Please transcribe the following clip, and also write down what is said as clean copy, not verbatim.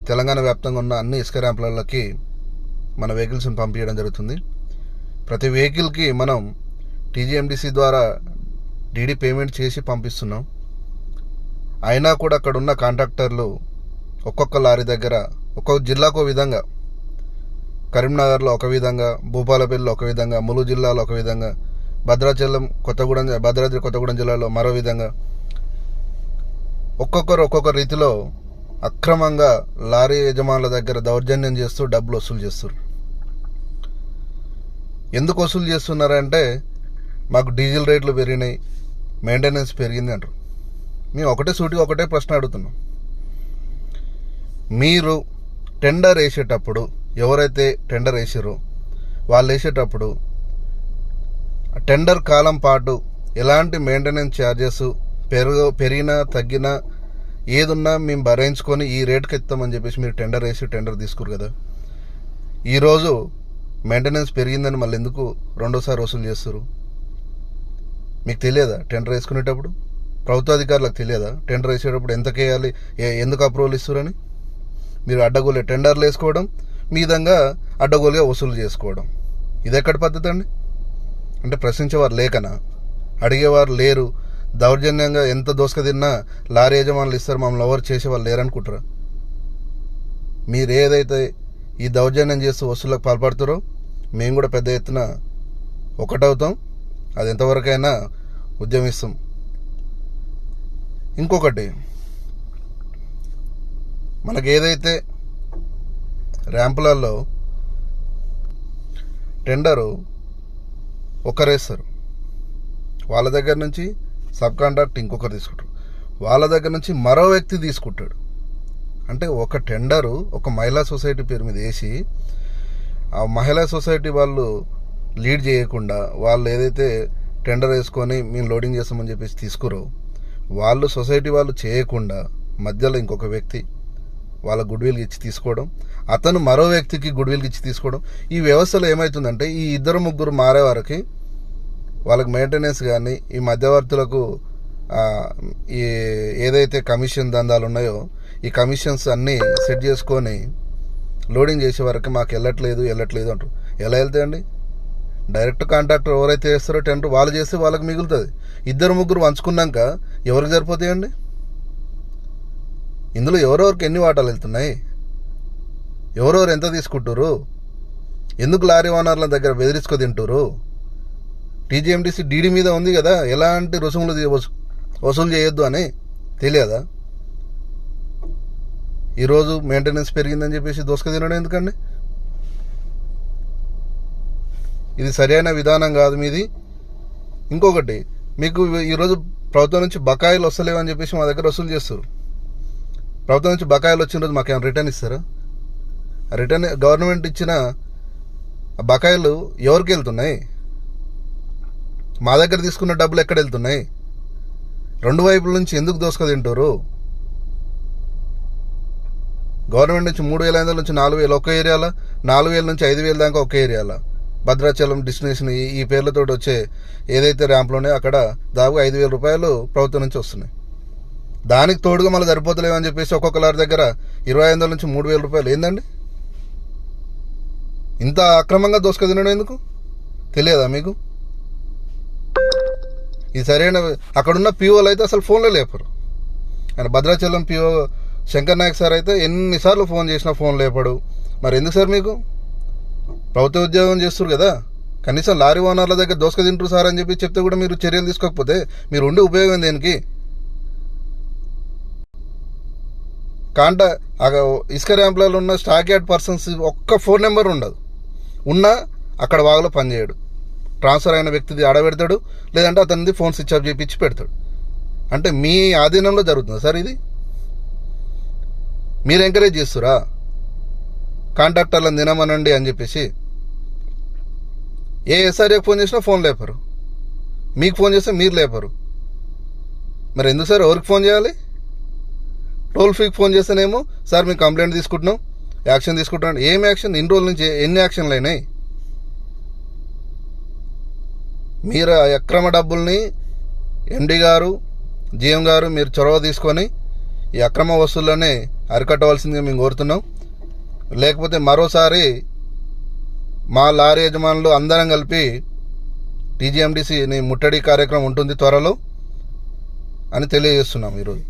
తెలంగాణ వ్యాప్తంగా ఉన్న అన్ని ఇసుక ర్యాంపులకి మన వెహికల్స్ని పంపించడం జరుగుతుంది. ప్రతి వెహికల్కి మనం టీజీఎండిసి ద్వారా డీడీ పేమెంట్ చేసి పంపిస్తున్నాం. అయినా కూడా అక్కడ ఉన్న కాంట్రాక్టర్లు ఒక్కొక్క లారీ దగ్గర ఒక్కొక్క జిల్లాకు ఒక విధంగా, కరీంనగర్లో ఒక విధంగా, భూపాలపల్లిలో ఒక విధంగా, ములుగు జిల్లాలో ఒక విధంగా, భద్రాద్రి కొత్తగూడెం జిల్లాలో మరో విధంగా ఒక్కొక్కరు ఒక్కొక్క రీతిలో అక్రమంగా లారీ యజమానుల దగ్గర దౌర్జన్యం చేస్తూ డబ్బులు వసూలు చేస్తారు. ఎందుకు వసూలు చేస్తున్నారంటే మాకు డీజిల్ రేట్లు పెరిగినాయి, మెయింటెనెన్స్ పెరిగింది అంటారు. మేము ఒకటే ప్రశ్న అడుగుతున్నాం. మీరు టెండర్ వేసేటప్పుడు, ఎవరైతే టెండర్ వేసారో వాళ్ళు వేసేటప్పుడు టెండర్ కాలం పాటు ఎలాంటి మెయింటెనెన్స్ ఛార్జెస్ పెరిగినా తగ్గినా ఏదున్నా మేము భరించుకొని ఈ రేటుకి ఇస్తామని చెప్పేసి మీరు టెండర్ వేసి టెండర్ తీసుకురు కదా. ఈరోజు మెయింటెనెన్స్ పెరిగిందని మళ్ళీ ఎందుకు రెండోసారి వసూలు చేస్తారు? మీకు తెలియదా? టెండర్ వేసుకునేటప్పుడు ప్రభుత్వ అధికారులకు తెలియదా? టెండర్ వేసేటప్పుడు ఎంతకు వేయాలి, ఎందుకు అప్రూవల్ ఇస్తారని? మీరు అడ్డగోలు టెండర్లు వేసుకోవడం, మీ విధంగా అడ్డగోలుగా వసూలు చేసుకోవడం, ఇది ఎక్కడి పద్ధతి అండి? అంటే ప్రశ్నించేవారు లేకనా? అడిగేవారు లేరు. దౌర్జన్యంగా ఎంత దోసుక తిన్నా లారీ యజమానులు ఇస్తారు, మమ్మల్ని ఎవరు చేసేవాళ్ళు లేరనుకుంటారా? మీరు ఏదైతే ఈ దౌర్జన్యం చేస్తూ వసూళ్ళకు పాల్పడుతారో మేము కూడా పెద్ద ఎత్తున ఒకటవుతాం. అది ఎంతవరకైనా ఉద్యమిస్తాం. ఇంకొకటి, మనకు ఏదైతే ర్యాంపులలో టెండరు ఒకరేస్తారు, వాళ్ళ దగ్గర నుంచి సబ్ కాంట్రాక్ట్ ఇంకొకరు తీసుకుంటారు, వాళ్ళ దగ్గర నుంచి మరో వ్యక్తి తీసుకుంటాడు. అంటే ఒక టెండరు ఒక మహిళా సొసైటీ పేరు మీద వేసి ఆ మహిళా సొసైటీ వాళ్ళు లీడ్ చేయకుండా, వాళ్ళు ఏదైతే టెండర్ వేసుకొని మేము లోడింగ్ చేస్తామని చెప్పేసి తీసుకురో, వాళ్ళు సొసైటీ వాళ్ళు చేయకుండా మధ్యలో ఇంకొక వ్యక్తి వాళ్ళ గుడ్విల్ ఇచ్చి తీసుకోవడం, అతను మరో వ్యక్తికి గుడ్విల్ ఇచ్చి తీసుకోవడం. ఈ వ్యవస్థలో ఏమవుతుందంటే ఈ ఇద్దరు ముగ్గురు మారే వారికి వాళ్ళకి మెయింటెనెన్స్ కానీ, ఈ మధ్యవర్తులకు ఈ ఏదైతే కమిషన్ దందాలు ఉన్నాయో ఈ కమిషన్స్ అన్నీ సెట్ చేసుకొని లోడింగ్ చేసే వరకు మాకు వెళ్ళట్లేదు అంటారు. ఎలా వెళ్తాయండి? డైరెక్ట్ కాంట్రాక్టర్ ఎవరైతే చేస్తారో టెండర్ వాళ్ళు చేస్తే వాళ్ళకి మిగులుతుంది. ఇద్దరు ముగ్గురు పంచుకున్నాక ఎవరికి సరిపోతాయండి? ఇందులో ఎవరెవరికి ఎన్ని వాటాలు వెళ్తున్నాయి, ఎవరెవరు ఎంత తీసుకుంటారు, ఎందుకు లారీ ఓనర్ల దగ్గర బెదిరించుకో తింటారు? టీజీఎండిసి డీడీ మీద ఉంది కదా, ఎలాంటి రుసుములు వసూలు చేయొద్దు అని తెలియదా? ఈరోజు మెయింటెనెన్స్ పెరిగిందని చెప్పేసి దోసుక తినడం ఎందుకండి? ఇది సరైన విధానం కాదు మీది. ఇంకొకటి, మీకు ఈరోజు ప్రభుత్వం నుంచి బకాయిలు వస్తలేవని చెప్పేసి మా దగ్గర వసూలు చేస్తారు. ప్రభుత్వం నుంచి బకాయిలు వచ్చిన రోజు మాకేమైనా రిటర్న్ ఇస్తారా? రిటర్న్ గవర్నమెంట్ ఇచ్చిన బకాయిలు ఎవరికి వెళ్తున్నాయి? మా దగ్గర తీసుకున్న డబ్బులు ఎక్కడ వెళ్తున్నాయి? రెండు వైపుల నుంచి ఎందుకు దోసుక తింటారు? గవర్నమెంట్ నుంచి 3,500 నుంచి 4,000 ఒక ఏరియాలో, 4,000 నుంచి 5,000 దాకా ఒక ఏరియాలో, భద్రాచలం డెస్టినేషన్ ఈ పేర్లతో వచ్చే ఏదైతే ర్యాంపులు ఉన్నాయో అక్కడ దాదాపు 5,000 రూపాయలు ప్రభుత్వం నుంచి వస్తున్నాయి. దానికి తోడుగా మళ్ళీ సరిపోతలేమని చెప్పేసి ఒక్కొక్క లారీ దగ్గర 2,500 నుంచి 3,000 రూపాయలు. ఏందండి ఇంత అక్రమంగా దోసుక తినడం ఎందుకు? తెలియదా మీకు? ఇది సరైన అక్కడున్న పిఓలు అయితే అసలు ఫోన్లో లేపరు. ఆయన భద్రాచలం పిఓ శంకర్ నాయక్ సార్ అయితే ఎన్నిసార్లు ఫోన్ చేసినా ఫోన్ లేపడు. మరి ఎందుకు సార్? మీకు ప్రభుత్వ ఉద్యోగం చేస్తారు కదా, కనీసం లారీ ఓనర్ల దగ్గర దోసుక తింటారు సార్ అని చెప్పి చెప్తే కూడా మీరు చర్యలు తీసుకోకపోతే మీరు ఉండే ఉపయోగం దేనికి? ఇసుక ర్యాంపులలో ఉన్న స్టాక్ యార్డ్ పర్సన్స్ ఒక్క ఫోన్ నెంబర్ ఉండదు. ఉన్నా అక్కడ వాగులో పనిచేయడు. ట్రాన్స్ఫర్ అయిన వ్యక్తిది ఆడబెడతాడు, లేదంటే అతనిది ఫోన్ స్విచ్ ఆఫ్ చేయించి పెడతాడు. అంటే మీ ఆధీనంలో జరుగుతుంది సార్ ఇది? మీరు ఎంకరేజ్ చేస్తురా కాంట్రాక్టర్లను తినమనండి అని చెప్పేసి? ఏ ఎస్ఆర్ఏకి ఫోన్ చేసినా ఫోన్ లేపరు, మీకు ఫోన్ చేస్తే మీరు లేపరు. మరి ఎందుకు సార్? ఎవరికి ఫోన్ చేయాలి? టోల్ ఫ్రీకి ఫోన్ చేస్తేనేమో సార్ మేము కంప్లైంట్ తీసుకుంటున్నాం, యాక్షన్ తీసుకుంటున్నాం. ఏం యాక్షన్? ఇన్ని రోజుల నుంచి ఎన్ని యాక్షన్లు అయినాయి? మీరు అక్రమ డబ్బుల్ని ఎండి గారు, జీఎం గారు మీరు చొరవ తీసుకొని ఈ అక్రమ వసూళ్ళనే అరికట్టవలసిందిగా మేము కోరుతున్నాం. లేకపోతే మరోసారి మా లారీ యజమానులు అందరం కలిపి టీజీఎండిసిని ముట్టడి కార్యక్రమం ఉంటుంది త్వరలో అని తెలియజేస్తున్నాం ఈరోజు.